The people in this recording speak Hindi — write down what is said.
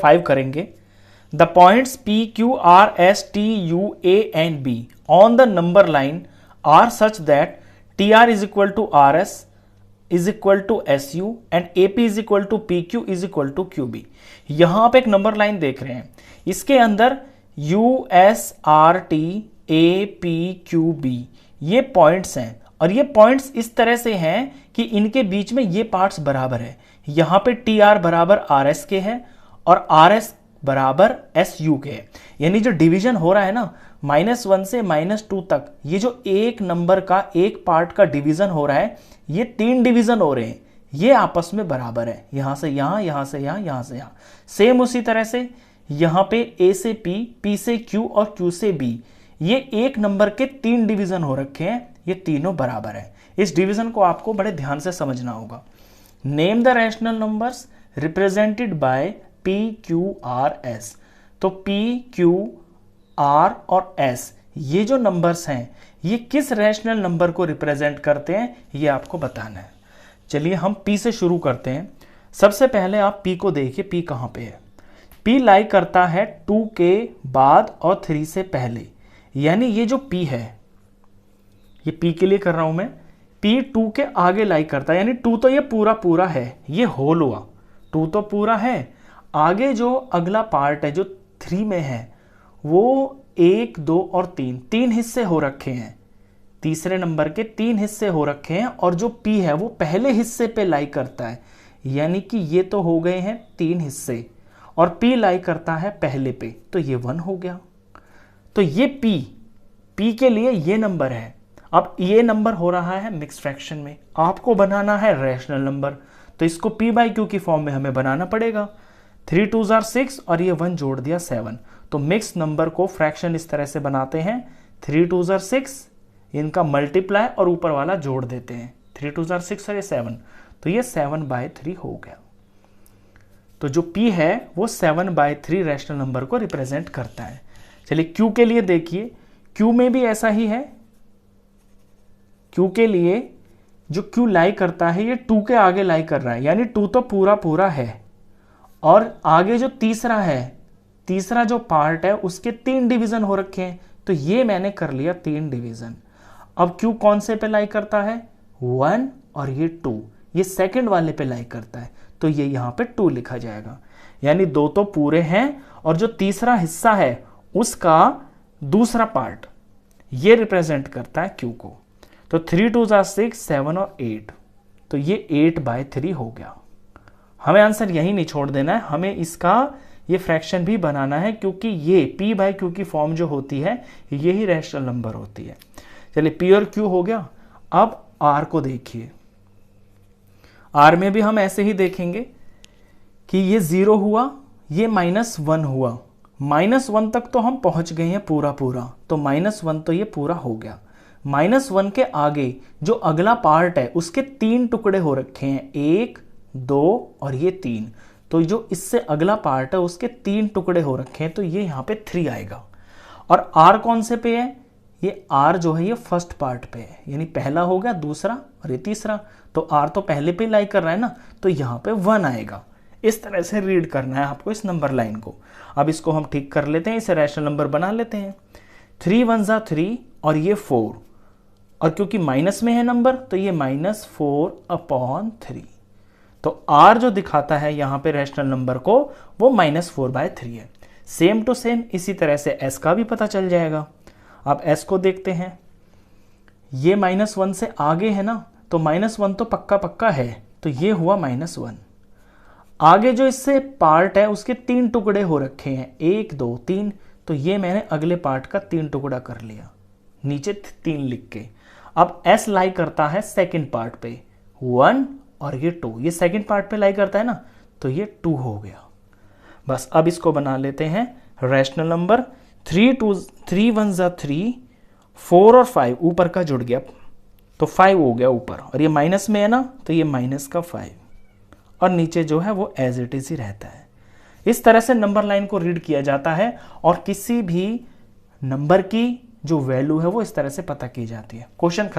5 करेंगे। The points P, Q, R, S, T, U, A and B on the number line are such that TR is equal to RS is equal to SU and AP is equal to PQ is equal to QB। यहां आप एक नंबर लाइन देख रहे हैं, इसके अंदर US, RT, AP, QB ये पॉइंट्स हैं और ये पॉइंट्स इस तरह से हैं कि इनके बीच में ये पार्ट्स बराबर है। यहां पे TR बराबर RS के है और RS बराबर SU के है। यानी जो डिवीजन हो रहा है ना -1 से -2 तक, ये जो एक नंबर का एक पार्ट का डिवीजन हो रहा है, ये 3 डिवीजन हो रहे हैं, ये आपस में बराबर है। यहां से यहां, यहां से यहां, यहां से यहां। सेम उसी तरह से यहां पे A से P, P से Q और Q से B, ये एक नंबर के 3 डिवीजन हो रखे हैं, ये तीनों बराबर है। इस डिवीजन को आपको बड़े ध्यान से समझना होगा। Name the rational numbers represented by P, Q, R, S। तो P, Q, R और S ये जो नंबर्स हैं, ये किस रैशनल नंबर को रिप्रेजेंट करते हैं, ये आपको बताना है। चलिए हम P से शुरू करते हैं। सबसे पहले आप P को देखिए, P कहां पे है। P लाई करता है 2 के बाद और 3 से पहले, यानी ये जो P है, ये P के लिए कर रहा हूं मैं, P 2 के आगे लाई करता है, यानी 2 तो ये पूरा पूरा है, ये होल हुआ, 2 तो पूरा है। आगे जो अगला पार्ट है जो 3 में है, वो 1, 2 और 3 हिस्से हो रखे हैं। तीसरे नंबर के 3 हिस्से हो रखे हैं और जो P है वो पहले हिस्से पे लाई करता है, यानी कि ये तो हो गए हैं 3 हिस्से और P लाई करता है पहले पे, तो ये 1 हो गया। तो ये P के लिए ये नंबर है। अब ये नंबर हो रहा है मिक्स फ्रैक्शन में, आपको बनाना है रैशनल नंबर, तो इसको P बाई Q की फॉर्म में हमें बनाना पड़ेगा। 3 2s are 6 और ये 1 जोड़ दिया 7। तो मिक्स नंबर को फ्रैक्शन इस तरह से बनाते हैं, 3 2s are 6, इनका मल्टीप्लाई और ऊपर वाला जोड़ देते हैं, 3 2s are 6 और ये 7, तो ये 7/3 हो गया। तो जो P है वो 7/3 रैशनल नंबर को रिप्रेजेंट करता है। चलिए Q के लिए देखिए, Q में भी ऐसा ही है। Q के लिए जो Q लाई करता है, ये 2 के आगे लाई कर रहा है, यानी 2 तो पूरा पूरा है और आगे जो तीसरा है, तीसरा जो पार्ट है उसके 3 डिवीजन हो रखे हैं, तो ये मैंने कर लिया 3 डिवीजन। अब Q कौन से पे लाई करता है, 1 और ये 2, ये सेकंड वाले पे लाई करता है, तो ये यहां पे 2 लिखा जाएगा। यानी 2 तो पूरे हैं और जो तीसरा हिस्सा है उसका दूसरा पार्ट, ये रिप्रेजेंट करता है Q को। तो 3 2s are 6, 7 और 8, तो ये 8/3 हो गया। हमें आंसर यही नहीं छोड़ देना है, हमें इसका ये फ्रैक्शन भी बनाना है, क्योंकि ये P बाई Q की फॉर्म जो होती है यही रैशनल नंबर होती है। चलिए P और Q हो गया। अब R को देखिए, R में भी हम ऐसे ही देखेंगे कि ये 0 हुआ, ये -1 हुआ, -1 तक तो हम पहुंच गए हैं पूरा पूरा, तो -1 तो ये पूरा हो गया। -1 के आगे जो अगला पार्ट है उसके 3 टुकड़े हो रखे हैं, 1, 2 और ये 3, तो जो इससे अगला पार्ट है उसके 3 टुकड़े हो रखे हैं, तो ये यहां पे 3 आएगा। और R कौन से पे है, ये R जो है ये फर्स्ट पार्ट पे है, यानी पहला हो गया, दूसरा और ये तीसरा, तो R तो पहले पे लाई कर रहा है ना, तो यहां पे 1 आएगा। इस तरह से रीड करना है आपको इस नंबर लाइन को। अब इसको हम ठीक कर लेते हैं, इसे रैशनल नंबर बना लेते हैं। 3 1s are 3 और ये 4, और क्योंकि माइनस में है नंबर तो ये -4/3। तो R जो दिखाता है यहां पे रैशनल नंबर को, वो -4/3 है। सेम टू सेम इसी तरह से S का भी पता चल जाएगा। अब S को देखते हैं, ये -1 से आगे है ना, तो -1 तो पक्का पक्का है, तो ये हुआ -1। आगे जो इससे पार्ट है उसके 3 टुकड़े हो रखे हैं, 1 2 3, तो ये मैंने अगले पार्ट का 3 टुकड़ा कर लिया, नीचे 3 लिख के। अब S लाई करता है सेकंड पार्ट पे, 1 और ये 2, ये सेकंड पार्ट पे लाई करता है ना, तो ये 2 हो गया। बस अब इसको बना लेते हैं रैशनल नंबर। 3 1s are 3, 4 और 5 ऊपर का जुड़ गया, तो 5 हो गया ऊपर, और ये माइनस में है ना, तो ये -5, और नीचे जो है वो एज इट इज ही रहता है। इस तरह से नंबर लाइन को रीड किया जाता है, और किसी भी नंबर की जो वैल्यू है वो इस तरह से पता की जाती है। क्वेश्चन